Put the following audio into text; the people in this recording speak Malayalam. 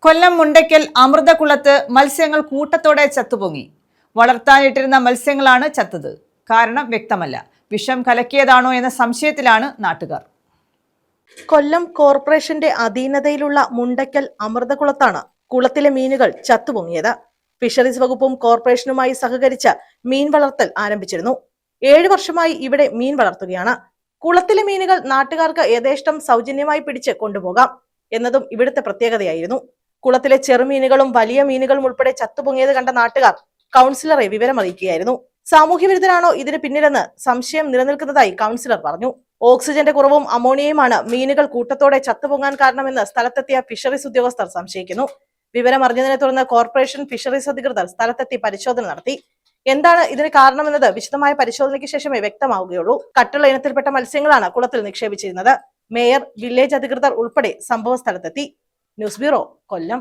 കൊല്ലം മുണ്ടയ്ക്കൽ അമൃതകുളത്ത് മത്സ്യങ്ങൾ കൂട്ടത്തോടെ ചത്തുപൊങ്ങി. വളർത്താനിട്ടിരുന്ന മത്സ്യങ്ങളാണ് ചത്തത്. കാരണം വ്യക്തമല്ല. വിഷം കലക്കിയതാണോ എന്ന സംശയത്തിലാണ് നാട്ടുകാർ. കൊല്ലം കോർപ്പറേഷന്റെ അധീനതയിലുള്ള മുണ്ടയ്ക്കൽ അമൃതകുളത്താണ് കുളത്തിലെ മീനുകൾ ചത്തുപൊങ്ങിയത്. ഫിഷറീസ് വകുപ്പും കോർപ്പറേഷനുമായി സഹകരിച്ച് മീൻ വളർത്തൽ ആരംഭിച്ചിരുന്നു. 7 വർഷമായി ഇവിടെ മീൻ വളർത്തുകയാണ്. കുളത്തിലെ മീനുകൾ നാട്ടുകാർക്ക് യഥേഷ്ടം സൗജന്യമായി പിടിച്ച് കൊണ്ടുപോകാം എന്നതും ഇവിടുത്തെ പ്രത്യേകതയായിരുന്നു. കുളത്തിലെ ചെറുമീനുകളും വലിയ മീനുകളും ഉൾപ്പെടെ ചത്തുപൊങ്ങിയത് കണ്ട നാട്ടുകാർ കൗൺസിലറെ വിവരമറിയിക്കുകയായിരുന്നു. സാമൂഹ്യ വിരുദ്ധരാണോ ഇതിന് പിന്നിലെന്ന് സംശയം നിലനിൽക്കുന്നതായി കൗൺസിലർ പറഞ്ഞു. ഓക്സിജന്റെ കുറവും അമോണിയയുമാണ് മീനുകൾ കൂട്ടത്തോടെ ചത്തുപൊങ്ങാൻ കാരണമെന്ന് സ്ഥലത്തെത്തിയ ഫിഷറീസ് ഉദ്യോഗസ്ഥർ സംശയിക്കുന്നു. വിവരമറിഞ്ഞതിനെ തുടർന്ന് കോർപ്പറേഷൻ ഫിഷറീസ് അധികൃതർ സ്ഥലത്തെത്തി പരിശോധന നടത്തി. എന്താണ് ഇതിന് കാരണമെന്നത് വിശദമായ പരിശോധനയ്ക്ക് ശേഷമേ വ്യക്തമാവുകയുള്ളൂ. കട്ടുള്ള ഇനത്തിൽപ്പെട്ട മത്സ്യങ്ങളാണ് കുളത്തിൽ നിക്ഷേപിച്ചിരുന്നത്. മേയർ, വില്ലേജ് അധികൃതർ ഉൾപ്പെടെ സംഭവ സ്ഥലത്തെത്തി. ന്യൂസ് ബ്യൂറോ, കൊല്ലം.